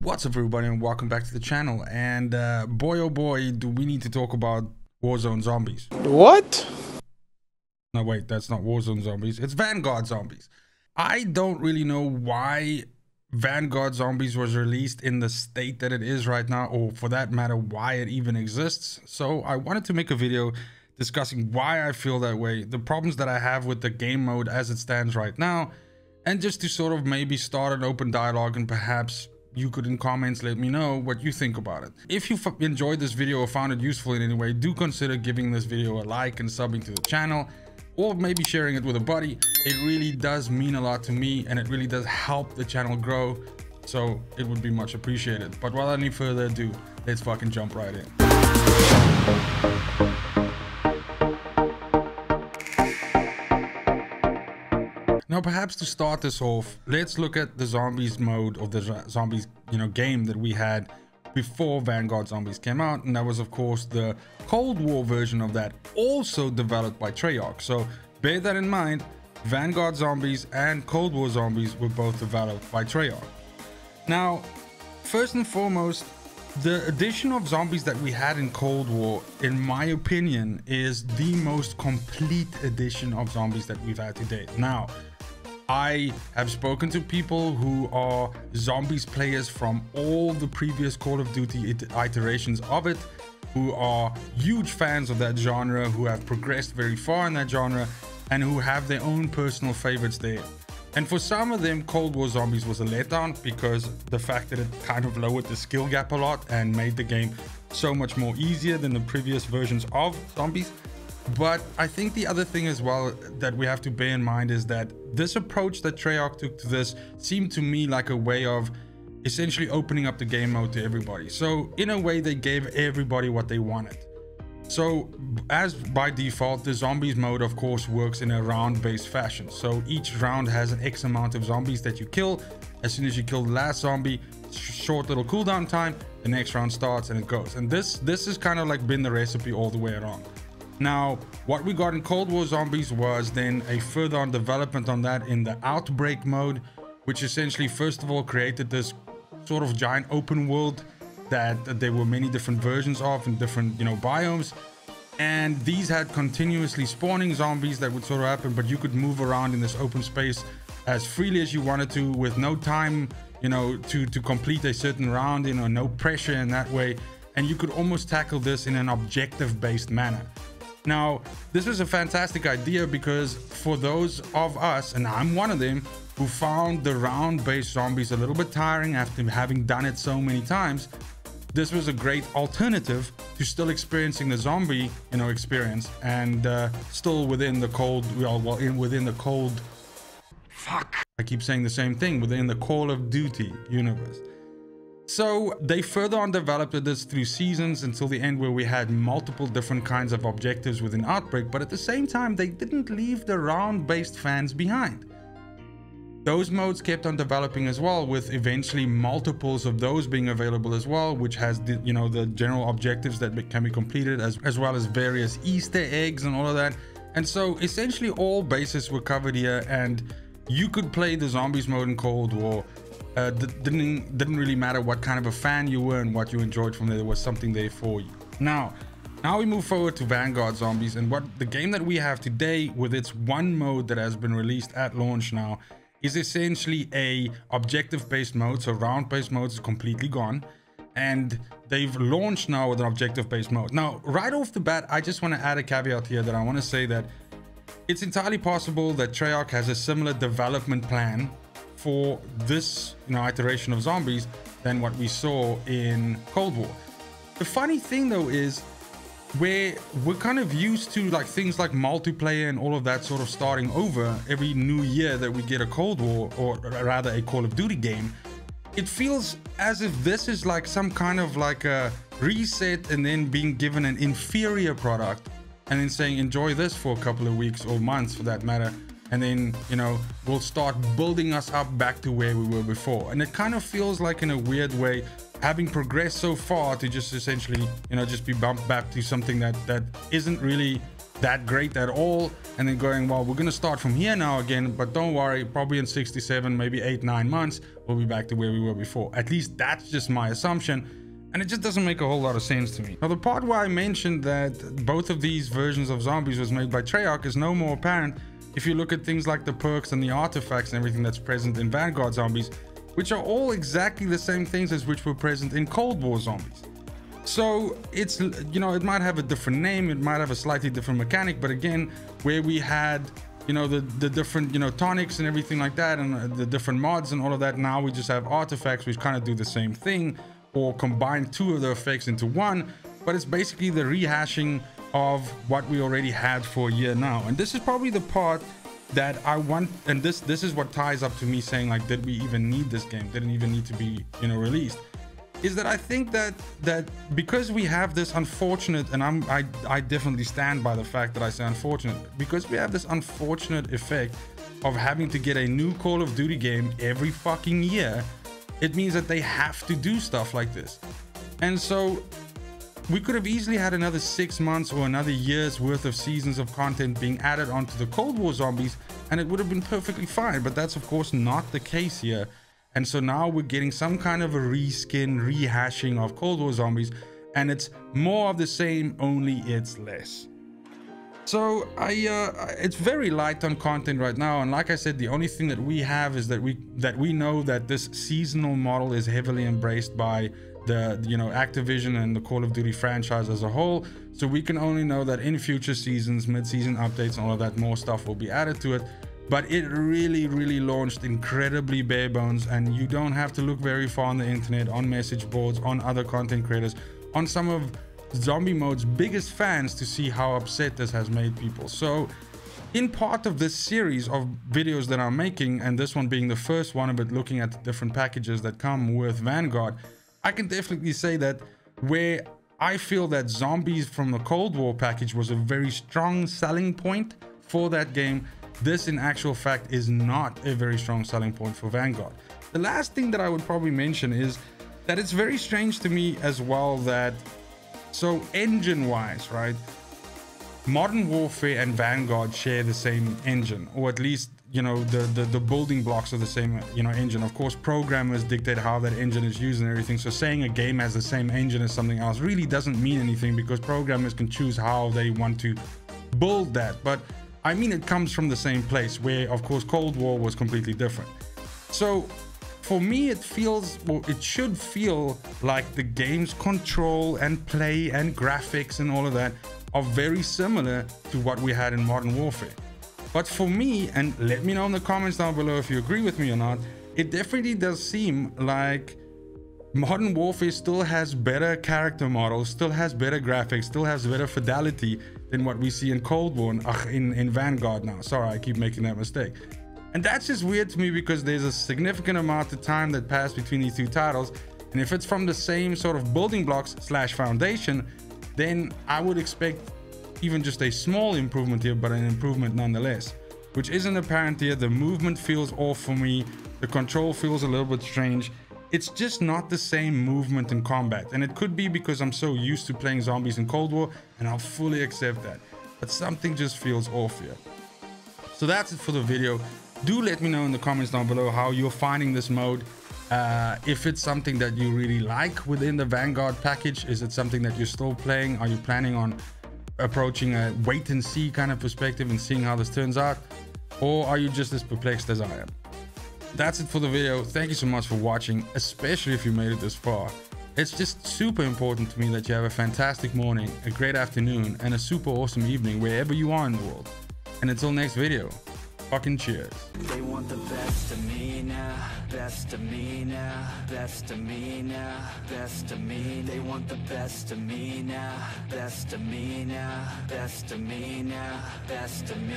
What's up, everybody, and welcome back to the channel. And boy oh boy, do we need to talk about Warzone Zombies. What? No, wait, that's not Warzone Zombies, it's Vanguard Zombies. I don't really know why Vanguard Zombies was released in the state that it is right now, or for that matter why it even exists. So I wanted to make a video discussing why I feel that way, the problems that I have with the game mode as it stands right now, and just to sort of maybe start an open dialogue, and perhaps you could in comments let me know what you think about it. If you enjoyed this video or found it useful in any way, do consider giving this video a like and subbing to the channel, or maybe sharing it with a buddy. It really does mean a lot to me, and it really does help the channel grow, so it would be much appreciated. But without any further ado, let's fucking jump right in. Now, perhaps to start this off, let's look at the zombies mode, or the zombies, game that we had before Vanguard Zombies came out, and that was of course the Cold War version of that, also developed by Treyarch. So bear that in mind, Vanguard Zombies and Cold War Zombies were both developed by Treyarch. Now, first and foremost, the addition of zombies that we had in Cold War, in my opinion, is the most complete addition of zombies that we've had to date. Now, I have spoken to people who are zombies players from all the previous Call of Duty iterations of it, who are huge fans of that genre, who have progressed very far in that genre, and who have their own personal favorites there. And for some of them, Cold War Zombies was a letdown because the fact that it kind of lowered the skill gap a lot and made the game so much more easier than the previous versions of Zombies. But I think the other thing as well that we have to bear in mind is that this approach that Treyarch took to this seemed to me like a way of essentially opening up the game mode to everybody. So in a way, they gave everybody what they wanted. So as by default, the zombies mode of course works in a round-based fashion. So each round has an X amount of zombies that you kill. As soon as you kill the last zombie, short little cooldown time, the next round starts and it goes. And this has kind of like been the recipe all the way around. Now, what we got in Cold War Zombies was then a further on development on that in the Outbreak mode, which essentially first of all created this sort of giant open world that there were many different versions of in different biomes, and these had continuously spawning zombies that would sort of happen, but you could move around in this open space as freely as you wanted to, with no time to complete a certain round, no pressure in that way, and you could almost tackle this in an objective based manner. Now, this was a fantastic idea because for those of us, and I'm one of them, who found the round-based zombies a little bit tiring after having done it so many times, this was a great alternative to still experiencing the zombie, experience, and still within the cold, within the cold, I keep saying the same thing, within the Call of Duty universe. So they further on developed this through seasons until the end, where we had multiple different kinds of objectives within Outbreak, but at the same time, they didn't leave the round-based fans behind. Those modes kept on developing as well, with eventually multiples of those being available as well, which has the, the general objectives that can be completed, as well as various Easter eggs and all of that. And so essentially all bases were covered here, and you could play the zombies mode in Cold War. Didn't really matter what kind of a fan you were and what you enjoyed from there. There was something there for you. Now we move forward to Vanguard Zombies, and what the game that we have today, with its one mode that has been released at launch now, is essentially a objective based mode. So round based mode is completely gone, and they've launched now with an objective based mode. Now, right off the bat, I just want to add a caveat here that I want to say that it's entirely possible that Treyarch has a similar development plan for this iteration of zombies than what we saw in Cold War. The funny thing though is, we're kind of used to things like multiplayer and all of that sort of starting over every new year that we get a Cold War, or rather a Call of Duty game. It feels as if this is like some kind of like a reset, and then being given an inferior product and then saying enjoy this for a couple of weeks or months for that matter, and then we'll start building us up back to where we were before. And it kind of feels like, in a weird way, having progressed so far, to just essentially just be bumped back to something that isn't really that great at all, and then going, well, we're going to start from here now again, but don't worry, probably in 67, maybe 8-9 months, we'll be back to where we were before. At least that's just my assumption, and it just doesn't make a whole lot of sense to me. Now, the part where I mentioned that both of these versions of Zombies was made by Treyarch is no more apparent if you look at things like the perks and the artifacts and everything that's present in Vanguard Zombies, which are all exactly the same things as which were present in Cold War Zombies. So it's, you know, it might have a different name, it might have a slightly different mechanic, but again, where we had, you know, the different, you know, tonics and everything like that, and the different mods and all of that, now we just have artifacts which kind of do the same thing, or combine two of the effects into one, but it's basically the rehashing of what we already had for a year now. And this is probably the part that I want, and this is what ties up to me saying, like, did we even need this game? Didn't even need to be, you know, released. Is that I think that because we have this unfortunate, and I definitely stand by the fact that I say unfortunate, because we have this unfortunate effect of having to get a new Call of Duty game every fucking year, it means that they have to do stuff like this. And so we could have easily had another 6 months or another year's worth of seasons of content being added onto the Cold War Zombies, and it would have been perfectly fine, but that's of course not the case here. And so now we're getting some kind of a reskin, rehashing of Cold War Zombies, and it's more of the same, only it's less. So it's very light on content right now, and like I said, the only thing that we have is that we know that this seasonal model is heavily embraced by the, you know, Activision and the Call of Duty franchise as a whole. So we can only know that in future seasons, mid-season updates and all of that, more stuff will be added to it. But it really launched incredibly bare bones, and you don't have to look very far on the internet, on message boards, on other content creators, on some of Zombie Mode's biggest fans to see how upset this has made people. So in part of this series of videos that I'm making, and this one being the first one of it, looking at the different packages that come with Vanguard, I can definitely say that where I feel that Zombies from the Cold War package was a very strong selling point for that game, this in actual fact is not a very strong selling point for Vanguard. The last thing that I would probably mention is that it's very strange to me as well that, so engine wise, right, Modern Warfare and Vanguard share the same engine, or at least, you know, the building blocks of the same, you know, engine. Of course, programmers dictate how that engine is used and everything, so saying a game has the same engine as something else really doesn't mean anything, because programmers can choose how they want to build that. But I mean, it comes from the same place, where of course Cold War was completely different. So for me, it feels, well, it should feel like the game's control and play and graphics and all of that are very similar to what we had in Modern Warfare. But for me, and let me know in the comments down below if you agree with me or not, it definitely does seem like Modern Warfare still has better character models, still has better graphics, still has better fidelity than what we see in Cold War, in Vanguard now. Sorry, I keep making that mistake. And that's just weird to me, because there's a significant amount of time that passed between these two titles, and if it's from the same sort of building blocks / foundation, then I would expect even just a small improvement here, but an improvement nonetheless, which isn't apparent here. The movement feels off for me, the control feels a little bit strange. It's just not the same movement in combat, and it could be because I'm so used to playing zombies in Cold War, and I'll fully accept that, but something just feels off here. So that's it for the video. Do let me know in the comments down below how you're finding this mode. If it's something that you really like within the Vanguard package, is it something that you're still playing? Are you planning on approaching a wait and see kind of perspective and seeing how this turns out, or are you just as perplexed as I am? That's it for the video. Thank you so much for watching, especially if you made it this far. It's just super important to me that you have a fantastic morning, a great afternoon, and a super awesome evening wherever you are in the world. And until next video, fucking cheers. They want the best of me now, best of me now, best of me now, best of me. They want the best of me now, best of me now, best of me now, best of me.